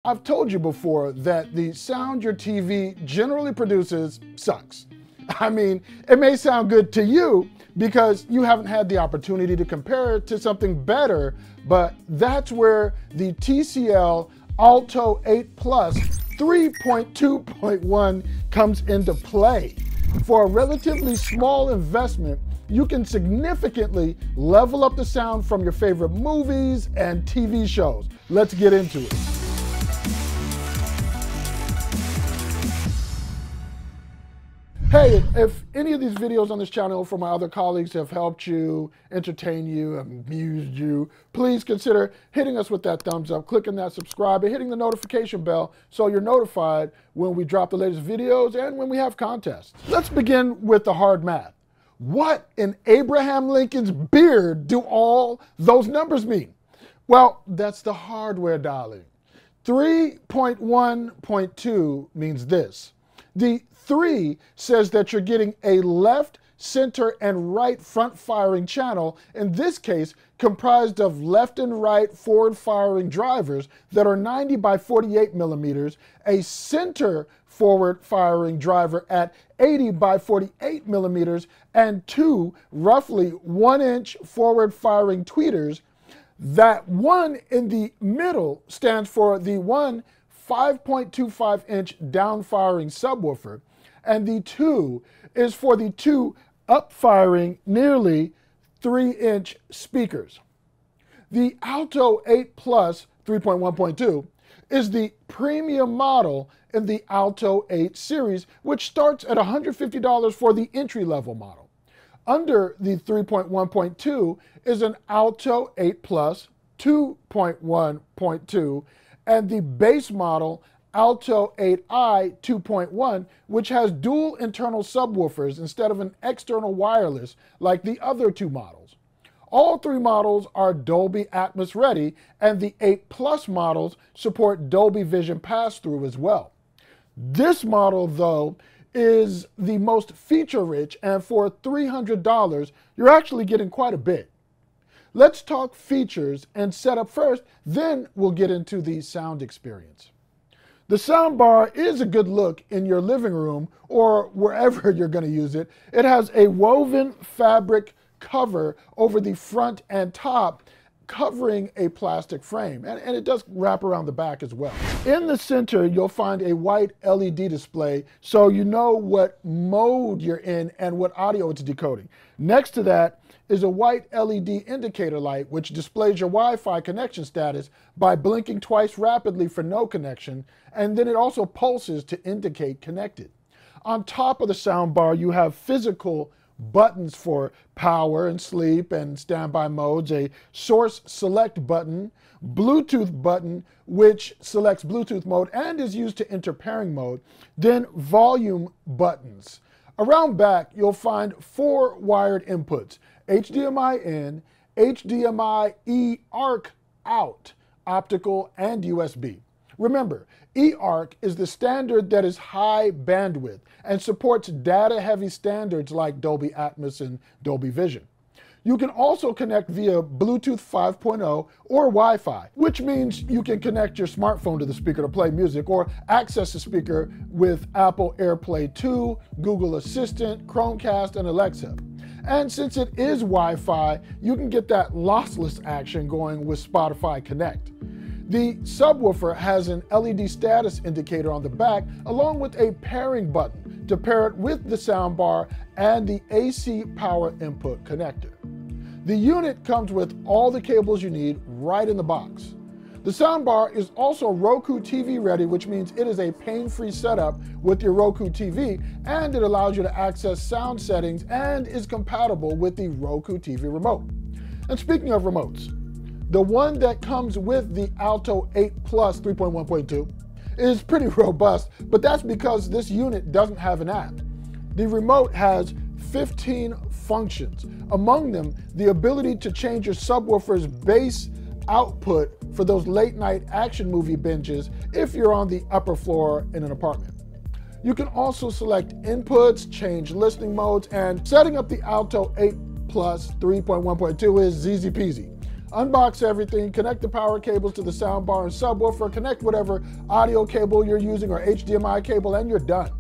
I've told you before that the sound your TV generally produces sucks. I mean, it may sound good to you because you haven't had the opportunity to compare it to something better, but that's where the TCL Alto 8 Plus 3.2.1 comes into play. For a relatively small investment, you can significantly level up the sound from your favorite movies and TV shows. Let's get into it. Hey, if any of these videos on this channel from my other colleagues have helped you, entertained you, amused you, please consider hitting us with that thumbs up, clicking that subscribe, and hitting the notification bell so you're notified when we drop the latest videos and when we have contests. Let's begin with the hard math. What in Abraham Lincoln's beard do all those numbers mean? Well, that's the hardware, darling. 3.1.2 means this. The 3 says that you're getting a left, center, and right front-firing channel, in this case comprised of left and right forward-firing drivers that are 90 by 48 millimeters, a center forward-firing driver at 80 by 48 millimeters, and 2 roughly 1-inch forward-firing tweeters. That one in the middle stands for the 5.25-inch down-firing subwoofer, and the 2 is for the 2 up-firing nearly 3-inch speakers. The Alto 8 Plus 3.1.2 is the premium model in the Alto 8 series, which starts at $150 for the entry-level model. Under the 3.1.2 is an Alto 8 Plus 2.1.2 and the base model Alto 8i 2.1, which has dual internal subwoofers instead of an external wireless like the other two models. All three models are Dolby Atmos ready, and the 8 Plus models support Dolby Vision pass-through as well. This model, though, is the most feature-rich, and for $300, you're actually getting quite a bit. Let's talk features and setup first, then we'll get into the sound experience. The soundbar is a good look in your living room or wherever you're going to use it. It has a woven fabric cover over the front and top, covering a plastic frame, and it does wrap around the back as well. In the center, you'll find a white LED display so you know what mode you're in and what audio it's decoding. Next to that is a white LED indicator light which displays your Wi-Fi connection status by blinking twice rapidly for no connection, and then it also pulses to indicate connected. On top of the soundbar, you have physical buttons for power and sleep and standby modes, a source select button, Bluetooth button which selects Bluetooth mode and is used to enter pairing mode, then volume buttons. Around back, you'll find 4 wired inputs: HDMI in, HDMI eARC out, optical, and USB. Remember, eARC is the standard that is high bandwidth and supports data-heavy standards like Dolby Atmos and Dolby Vision. You can also connect via Bluetooth 5.0 or Wi-Fi, which means you can connect your smartphone to the speaker to play music or access the speaker with Apple AirPlay 2, Google Assistant, Chromecast, and Alexa. And since it is Wi-Fi, you can get that lossless action going with Spotify Connect. The subwoofer has an LED status indicator on the back, along with a pairing button to pair it with the soundbar and the AC power input connector. The unit comes with all the cables you need right in the box. The soundbar is also Roku TV ready, which means it is a pain-free setup with your Roku TV, and it allows you to access sound settings and is compatible with the Roku TV remote. And speaking of remotes, the one that comes with the Alto 8 Plus 3.1.2 is pretty robust, but that's because this unit doesn't have an app. The remote has 15 functions, among them the ability to change your subwoofer's bass output for those late night action movie binges if you're on the upper floor in an apartment. You can also select inputs, change listening modes, and setting up the Alto 8 Plus 3.1.2 is easy peasy. Unbox everything, connect the power cables to the soundbar and subwoofer, connect whatever audio cable you're using or HDMI cable, and you're done.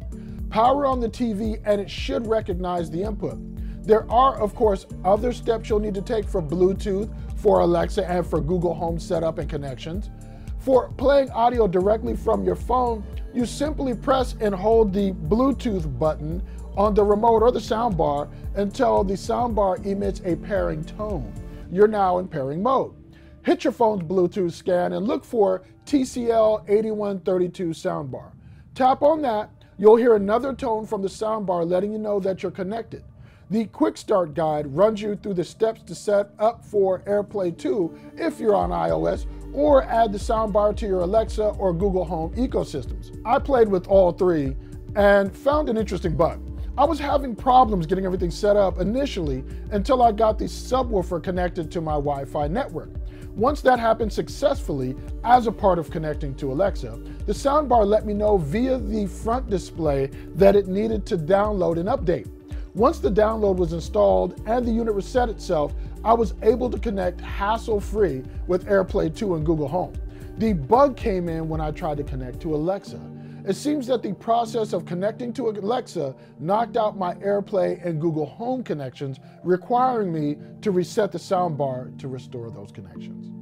Power on the TV and it should recognize the input. There are, of course, other steps you'll need to take for Bluetooth, for Alexa, and for Google Home setup and connections. For playing audio directly from your phone, you simply press and hold the Bluetooth button on the remote or the soundbar until the soundbar emits a pairing tone. You're now in pairing mode. Hit your phone's Bluetooth scan and look for TCL 8132 soundbar. Tap on that, you'll hear another tone from the soundbar letting you know that you're connected. The Quick Start Guide runs you through the steps to set up for AirPlay 2 if you're on iOS, or add the soundbar to your Alexa or Google Home ecosystems. I played with all three and found an interesting bug. I was having problems getting everything set up initially until I got the subwoofer connected to my Wi-Fi network. Once that happened successfully as a part of connecting to Alexa, the soundbar let me know via the front display that it needed to download an update. Once the download was installed and the unit reset itself, I was able to connect hassle-free with AirPlay 2 and Google Home. The bug came in when I tried to connect to Alexa. It seems that the process of connecting to Alexa knocked out my AirPlay and Google Home connections, requiring me to reset the soundbar to restore those connections.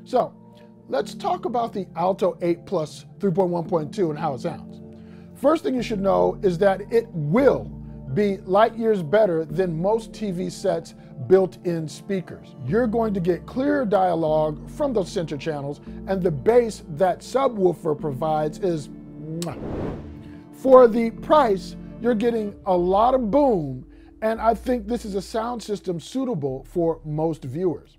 So, let's talk about the Alto 8 Plus 3.1.2 and how it sounds. First thing you should know is that it will be light years better than most TV sets built-in speakers. You're going to get clear dialogue from those center channels, and the bass that subwoofer provides is mwah. For the price, you're getting a lot of boom, and I think this is a sound system suitable for most viewers.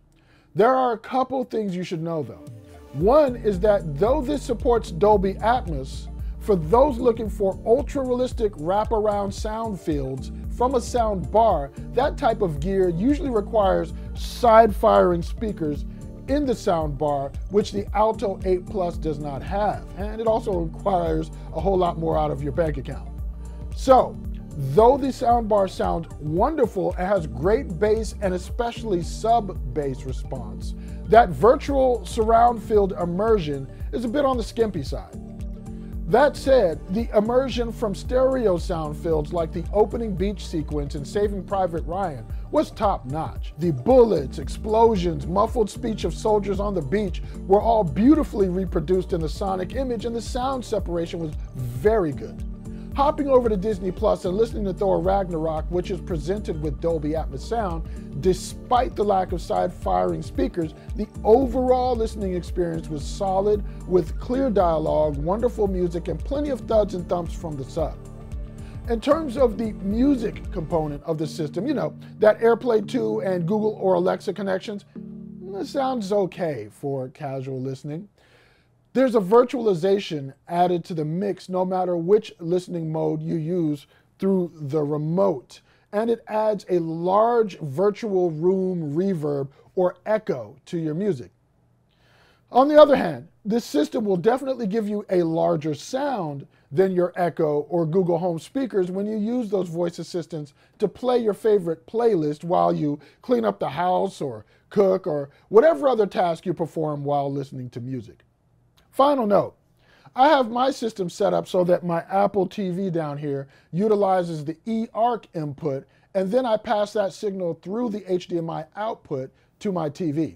There are a couple things you should know though. One is that though this supports Dolby Atmos, for those looking for ultra-realistic wraparound sound fields from a sound bar, that type of gear usually requires side-firing speakers in the sound bar, which the Alto 8 Plus does not have. And it also requires a whole lot more out of your bank account. So, though the soundbar sounds wonderful and has great bass and especially sub-bass response, that virtual surround field immersion is a bit on the skimpy side. That said, the immersion from stereo sound fields like the opening beach sequence in Saving Private Ryan was top-notch. The bullets, explosions, muffled speech of soldiers on the beach were all beautifully reproduced in the sonic image, and the sound separation was very good. Hopping over to Disney Plus and listening to Thor Ragnarok, which is presented with Dolby Atmos sound, despite the lack of side-firing speakers, the overall listening experience was solid with clear dialogue, wonderful music, and plenty of thuds and thumps from the sub. In terms of the music component of the system, you know, that AirPlay 2 and Google or Alexa connections, it sounds okay for casual listening. There's a virtualization added to the mix no matter which listening mode you use through the remote, and it adds a large virtual room reverb or echo to your music. On the other hand, this system will definitely give you a larger sound than your Echo or Google Home speakers when you use those voice assistants to play your favorite playlist while you clean up the house or cook or whatever other task you perform while listening to music. Final note, I have my system set up so that my Apple TV down here utilizes the eARC input, and then I pass that signal through the HDMI output to my TV.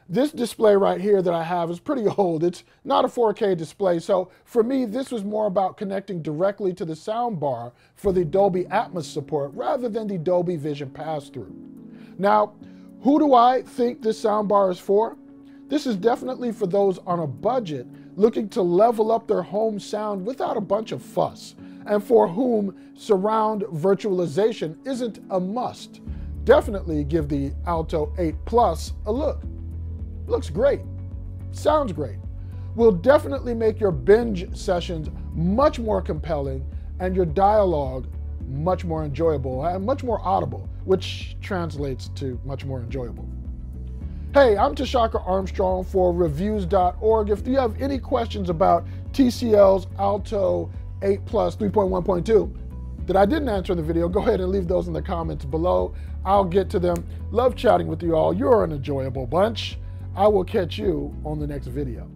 This display right here that I have is pretty old. It's not a 4K display, so for me, this was more about connecting directly to the soundbar for the Dolby Atmos support rather than the Dolby Vision pass-through. Now, who do I think this soundbar is for? This is definitely for those on a budget looking to level up their home sound without a bunch of fuss, and for whom surround virtualization isn't a must. Definitely give the Alto 8 Plus a look. Looks great, sounds great. Will definitely make your binge sessions much more compelling and your dialogue much more enjoyable and much more audible, which translates to much more enjoyable. Hey, I'm Tshaka Armstrong for Reviews.org. If you have any questions about TCL's Alto 8 Plus 3.1.2, that I didn't answer in the video, go ahead and leave those in the comments below. I'll get to them. Love chatting with you all. You're an enjoyable bunch. I will catch you on the next video.